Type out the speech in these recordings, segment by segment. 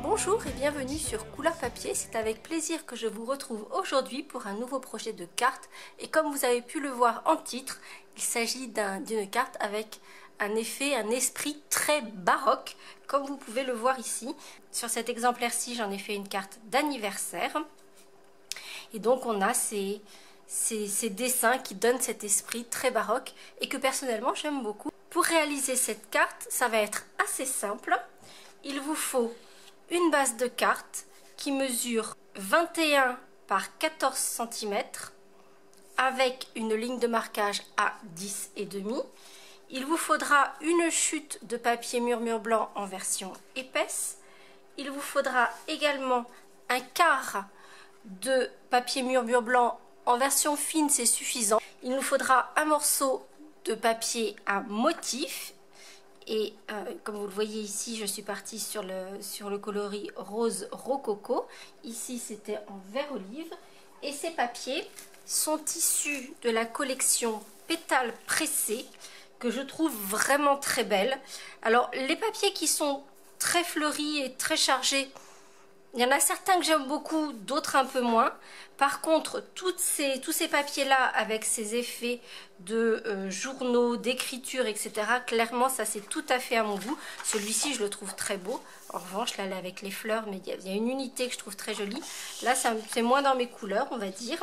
Bonjour et bienvenue sur Couleur Papier, c'est avec plaisir que je vous retrouve aujourd'hui pour un nouveau projet de carte. Et comme vous avez pu le voir en titre, il s'agit d'une carte avec un effet, un esprit très baroque, comme vous pouvez le voir ici. Sur cet exemplaire-ci, j'en ai fait une carte d'anniversaire. Et donc on a ces dessins qui donnent cet esprit très baroque et que personnellement j'aime beaucoup. Pour réaliser cette carte, ça va être assez simple. Il vous faut une base de carte qui mesure 21 par 14 cm avec une ligne de marquage à 10,5. Il vous faudra une chute de papier murmure blanc en version épaisse. Il vous faudra également un quart de papier murmure blanc en version fine, c'est suffisant. Il nous faudra un morceau de papier à motif. Et comme vous le voyez ici, je suis partie sur le coloris rose rococo. Ici, c'était en vert olive. Et ces papiers sont issus de la collection Pétales pressés, que je trouve vraiment très belle. Alors, les papiers qui sont très fleuris et très chargés, il y en a certains que j'aime beaucoup, d'autres un peu moins. Par contre, tous ces papiers-là, avec ces effets de journaux, d'écriture, etc., clairement, ça c'est tout à fait à mon goût. Celui-ci, je le trouve très beau. En revanche, là, avec les fleurs, mais il y a une unité que je trouve très jolie. Là, c'est moins dans mes couleurs, on va dire.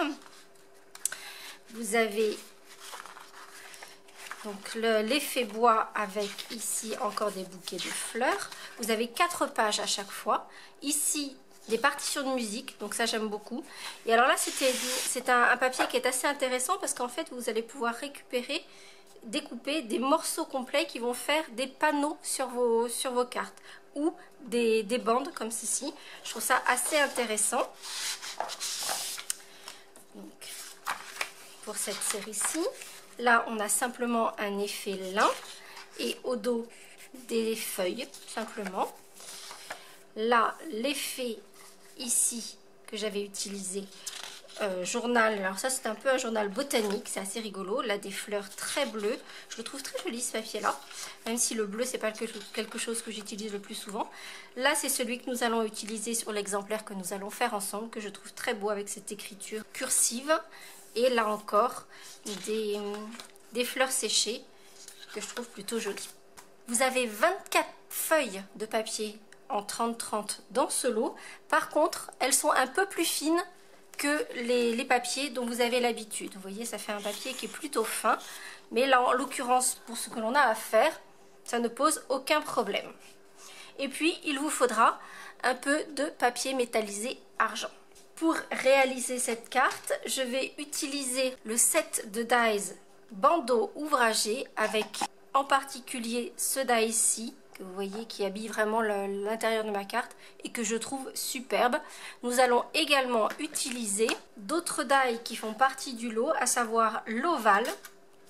Vous avez donc l'effet bois avec ici encore des bouquets de fleurs. Vous avez 4 pages à chaque fois. Ici, des partitions de musique, donc ça j'aime beaucoup. Et alors là, c'est un papier qui est assez intéressant parce qu'en fait, vous allez pouvoir récupérer, découper des morceaux complets qui vont faire des panneaux sur vos cartes ou des bandes comme ceci. Je trouve ça assez intéressant. Donc, pour cette série-ci, là, on a simplement un effet lin et au dos des feuilles, simplement. Là, l'effet ici que j'avais utilisé, journal, alors ça c'est un peu un journal botanique, c'est assez rigolo. Là, des fleurs très bleues, je le trouve très joli ce papier-là, même si le bleu c'est pas quelque chose que j'utilise le plus souvent. Là, c'est celui que nous allons utiliser sur l'exemplaire que nous allons faire ensemble, que je trouve très beau avec cette écriture cursive. Et là encore, des fleurs séchées que je trouve plutôt jolies. Vous avez 24 feuilles de papier en 30-30 dans ce lot. Par contre, elles sont un peu plus fines que les papiers dont vous avez l'habitude. Vous voyez, ça fait un papier qui est plutôt fin. Mais là, en l'occurrence, pour ce que l'on a à faire, ça ne pose aucun problème. Et puis, il vous faudra un peu de papier métallisé argent. Pour réaliser cette carte, je vais utiliser le set de dies bandeau ouvragé avec en particulier ce die-ci que vous voyez qui habille vraiment l'intérieur de ma carte et que je trouve superbe. Nous allons également utiliser d'autres dies qui font partie du lot, à savoir l'ovale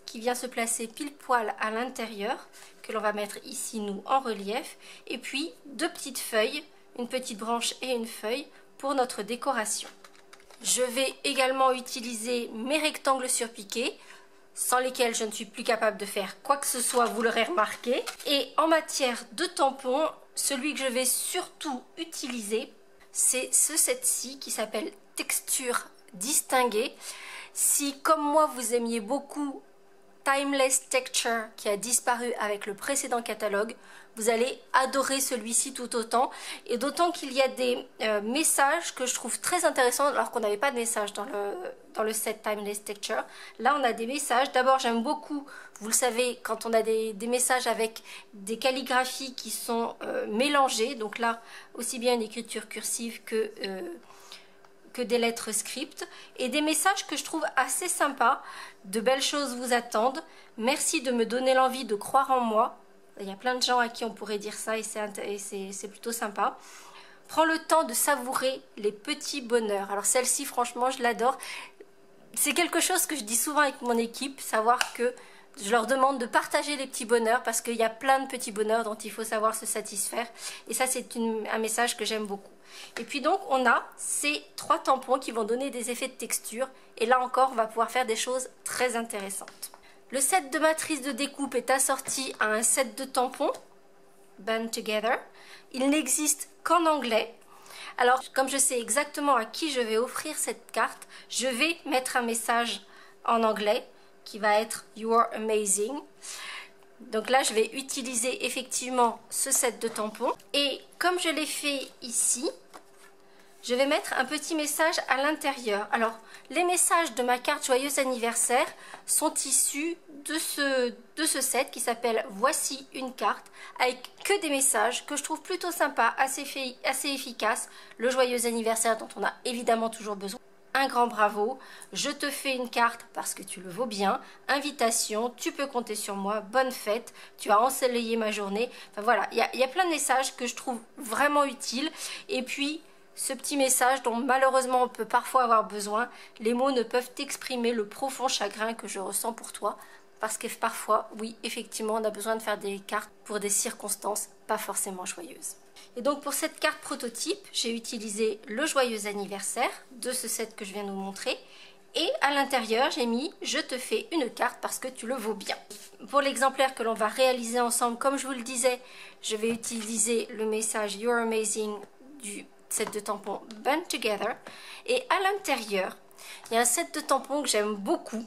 qui vient se placer pile poil à l'intérieur, que l'on va mettre ici nous en relief, et puis 2 petites feuilles, une petite branche et une feuille pour notre décoration. Je vais également utiliser mes rectangles surpiqués, sans lesquels je ne suis plus capable de faire quoi que ce soit, vous l'aurez remarqué. Et en matière de tampons, celui que je vais surtout utiliser, c'est ce set-ci qui s'appelle Texture Distinguée. Si, comme moi, vous aimiez beaucoup Timeless Texture qui a disparu avec le précédent catalogue, vous allez adorer celui-ci tout autant, et d'autant qu'il y a des messages que je trouve très intéressants alors qu'on n'avait pas de messages dans le set Timeless Texture. Là on a des messages. D'abord, j'aime beaucoup, vous le savez, quand on a des messages avec des calligraphies qui sont mélangées, donc là aussi bien une écriture cursive que des lettres script, et des messages que je trouve assez sympas. De belles choses vous attendent, merci de me donner l'envie de croire en moi. Il y a plein de gens à qui on pourrait dire ça et c'est plutôt sympa. Prends le temps de savourer les petits bonheurs. Alors celle-ci, franchement, je l'adore. C'est quelque chose que je dis souvent avec mon équipe, savoir que Je leur demande de partager les petits bonheurs parce qu'il y a plein de petits bonheurs dont il faut savoir se satisfaire. Et ça, c'est un message que j'aime beaucoup. Et puis donc, on a ces 3 tampons qui vont donner des effets de texture. Et là encore, on va pouvoir faire des choses très intéressantes. Le set de matrice de découpe est assorti à un set de tampons, Band Together. Il n'existe qu'en anglais. Alors, comme je sais exactement à qui je vais offrir cette carte, je vais mettre un message en anglais qui va être You are amazing. Donc là, je vais utiliser effectivement ce set de tampons. Et comme je l'ai fait ici, je vais mettre un petit message à l'intérieur. Alors, les messages de ma carte Joyeux anniversaire sont issus de ce set qui s'appelle Voici une carte, avec que des messages que je trouve plutôt sympas, assez efficaces. Le Joyeux anniversaire dont on a évidemment toujours besoin. Un grand bravo, je te fais une carte parce que tu le vaux bien, invitation, tu peux compter sur moi, bonne fête, tu as ensoleillé ma journée. Enfin voilà, il y a plein de messages que je trouve vraiment utiles. Et puis, ce petit message dont malheureusement on peut parfois avoir besoin, les mots ne peuvent exprimer le profond chagrin que je ressens pour toi. Parce que parfois, oui, effectivement, on a besoin de faire des cartes pour des circonstances pas forcément joyeuses. Et donc pour cette carte prototype, j'ai utilisé le Joyeux anniversaire de ce set que je viens de vous montrer. Et à l'intérieur, j'ai mis « Je te fais une carte parce que tu le vaux bien ». Pour l'exemplaire que l'on va réaliser ensemble, comme je vous le disais, je vais utiliser le message « You're amazing » du set de tampons « Band Together ». Et à l'intérieur, il y a un set de tampons que j'aime beaucoup,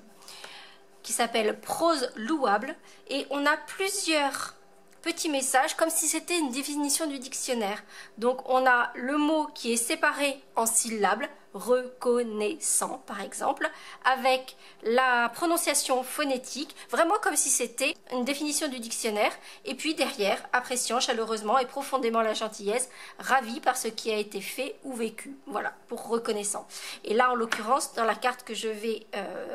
qui s'appelle Prose louable. Et on a plusieurs petits messages, comme si c'était une définition du dictionnaire. Donc on a le mot qui est séparé en syllabes, reconnaissant par exemple, avec la prononciation phonétique, vraiment comme si c'était une définition du dictionnaire. Et puis derrière, appréciant chaleureusement et profondément la gentillesse, ravi par ce qui a été fait ou vécu. Voilà, pour reconnaissant. Et là, en l'occurrence, dans la carte que je vais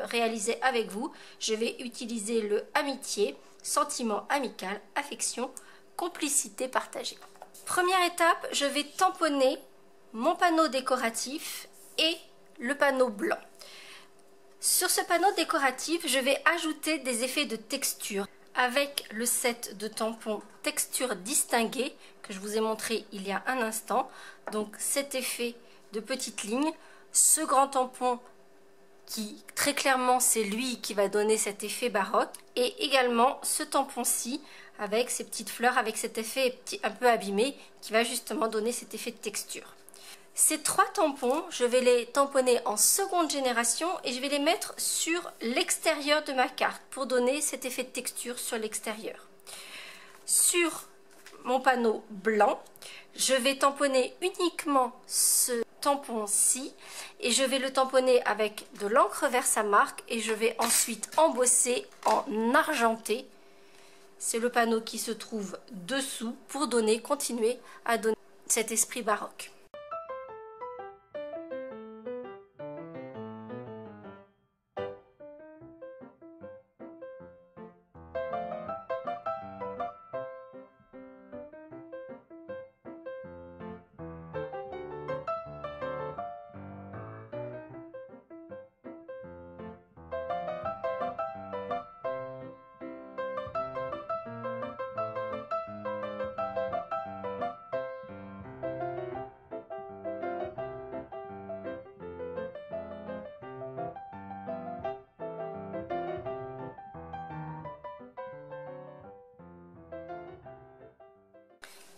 réaliser avec vous, je vais utiliser le amitié, sentiment amical, affection, complicité partagée. Première étape, je vais tamponner mon panneau décoratif et le panneau blanc. Sur ce panneau décoratif, je vais ajouter des effets de texture avec le set de tampons texture distinguée que je vous ai montré il y a un instant. Donc cet effet de petites lignes, ce grand tampon qui très clairement c'est lui qui va donner cet effet baroque, et également ce tampon-ci avec ces petites fleurs, avec cet effet un peu abîmé qui va justement donner cet effet de texture. Ces 3 tampons, je vais les tamponner en seconde génération et je vais les mettre sur l'extérieur de ma carte pour donner cet effet de texture sur l'extérieur. Sur mon panneau blanc, je vais tamponner uniquement ce tampon-ci et je vais le tamponner avec de l'encre Versamark et je vais ensuite embosser en argenté. C'est le panneau qui se trouve dessous pour continuer à donner cet esprit baroque.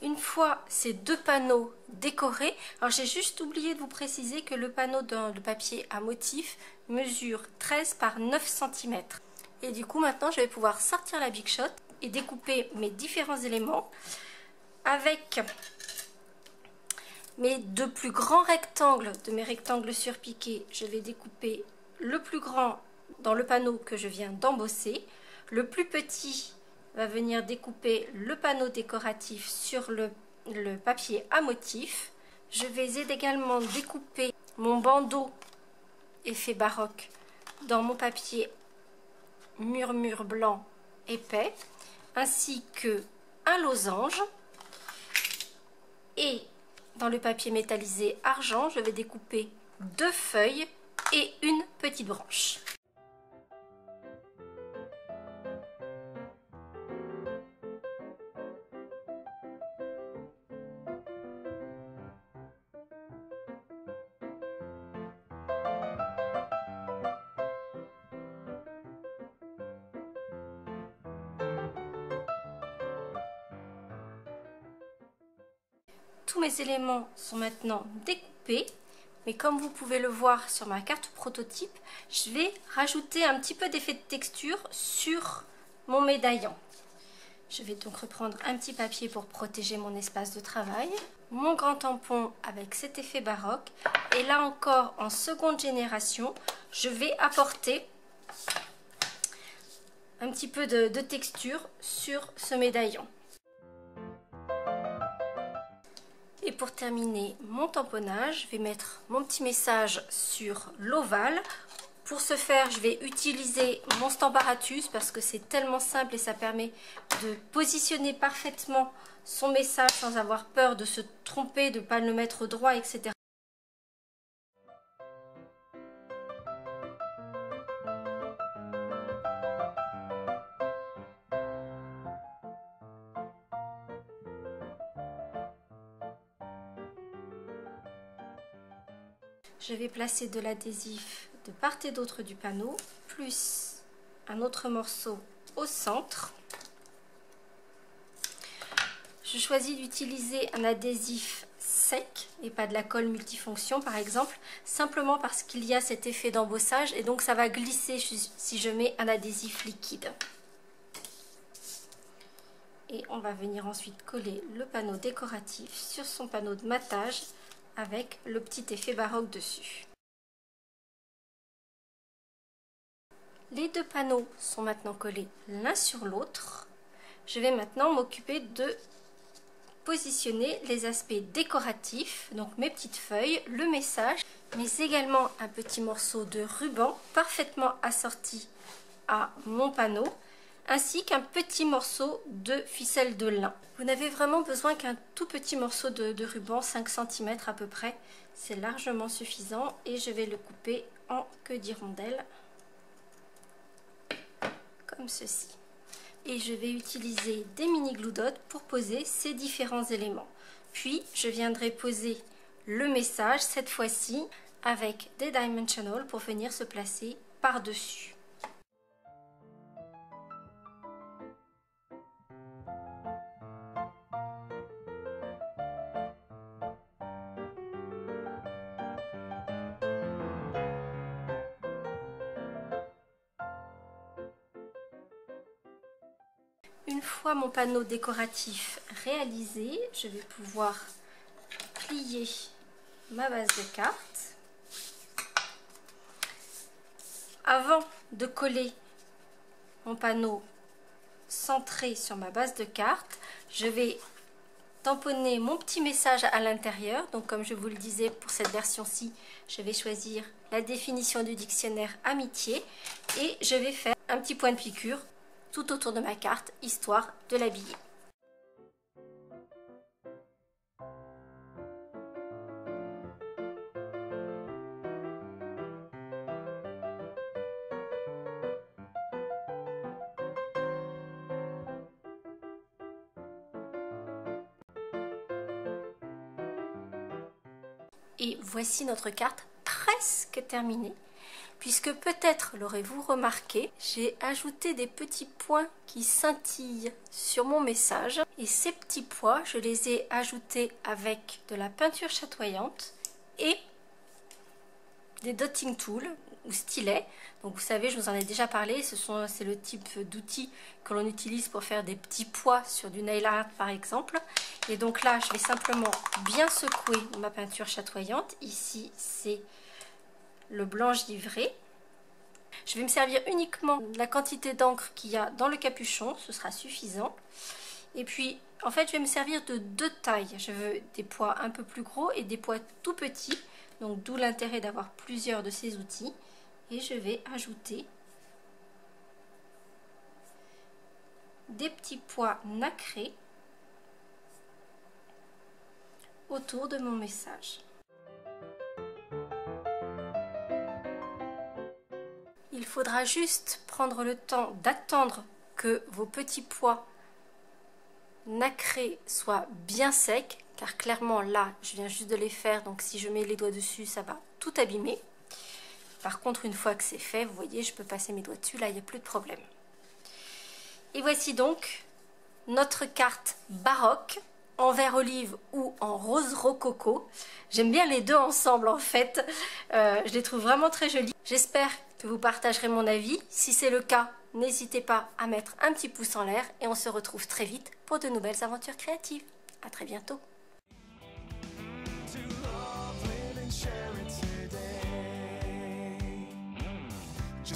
Une fois ces 2 panneaux décorés, alors j'ai juste oublié de vous préciser que le panneau de papier à motif mesure 13 par 9 cm. Et du coup maintenant je vais pouvoir sortir la Big Shot et découper mes différents éléments avec mes 2 plus grands rectangles de mes rectangles surpiqués. Je vais découper le plus grand dans le panneau que je viens d'embosser, le plus petit va venir découper le panneau décoratif sur le papier à motif. Je vais également découper mon bandeau effet baroque dans mon papier murmure blanc épais, ainsi que un losange. Et dans le papier métallisé argent, je vais découper 2 feuilles et une petite branche. tous mes éléments sont maintenant découpés. Mais comme vous pouvez le voir sur ma carte prototype, je vais rajouter un petit peu d'effet de texture sur mon médaillon. Je vais donc reprendre un petit papier pour protéger mon espace de travail. Mon grand tampon avec cet effet baroque. Et là encore, en seconde génération, je vais apporter un petit peu de texture sur ce médaillon. Et pour terminer mon tamponnage, je vais mettre mon petit message sur l'ovale. Pour ce faire, je vais utiliser mon Stamparatus parce que c'est tellement simple et ça permet de positionner parfaitement son message sans avoir peur de se tromper, de ne pas le mettre droit, etc. Je vais placer de l'adhésif de part et d'autre du panneau, plus un autre morceau au centre. Je choisis d'utiliser un adhésif sec et pas de la colle multifonction par exemple, simplement parce qu'il y a cet effet d'embossage et donc ça va glisser si je mets un adhésif liquide. Et on va venir ensuite coller le panneau décoratif sur son panneau de matage avec le petit effet baroque dessus. Les deux panneaux sont maintenant collés l'un sur l'autre. Je vais maintenant m'occuper de positionner les aspects décoratifs, donc mes petites feuilles, le message, mais également un petit morceau de ruban parfaitement assorti à mon panneau, ainsi qu'un petit morceau de ficelle de lin. Vous n'avez vraiment besoin qu'un tout petit morceau de ruban, 5 cm à peu près, c'est largement suffisant et je vais le couper en queue d'hirondelle, comme ceci. Et je vais utiliser des mini glue dots pour poser ces différents éléments. Puis je viendrai poser le message, cette fois-ci avec des dimensionals pour venir se placer par-dessus. Une fois mon panneau décoratif réalisé, je vais pouvoir plier ma base de carte. Avant de coller mon panneau centré sur ma base de carte, je vais tamponner mon petit message à l'intérieur. Donc comme je vous le disais, pour cette version-ci, je vais choisir la définition du dictionnaire amitié et je vais faire un petit point de piqûre tout autour de ma carte, histoire de l'habiller. Et voici notre carte presque terminée. Puisque peut-être l'aurez-vous remarqué, j'ai ajouté des petits points qui scintillent sur mon message. Et ces petits points, je les ai ajoutés avec de la peinture chatoyante et des dotting tools ou stylets. Donc vous savez, je vous en ai déjà parlé, c'est le type d'outil que l'on utilise pour faire des petits pois sur du nail art par exemple. Et donc là, je vais simplement bien secouer ma peinture chatoyante. Ici, c'est le blanc givré. Je vais me servir uniquement de la quantité d'encre qu'il y a dans le capuchon, ce sera suffisant. Et puis, en fait, je vais me servir de deux tailles. Je veux des pois un peu plus gros et des pois tout petits. Donc, d'où l'intérêt d'avoir plusieurs de ces outils. Et je vais ajouter des petits pois nacrés autour de mon message. Il faudra juste prendre le temps d'attendre que vos petits pois nacrés soient bien secs, car clairement là, je viens juste de les faire, donc si je mets les doigts dessus, ça va tout abîmer. Par contre, une fois que c'est fait, vous voyez, je peux passer mes doigts dessus, là, il n'y a plus de problème. Et voici donc notre carte baroque en vert olive ou en rose rococo. J'aime bien les deux ensemble en fait. Je les trouve vraiment très jolis. J'espère que vous partagerez mon avis. Si c'est le cas, n'hésitez pas à mettre un petit pouce en l'air et on se retrouve très vite pour de nouvelles aventures créatives. À très bientôt.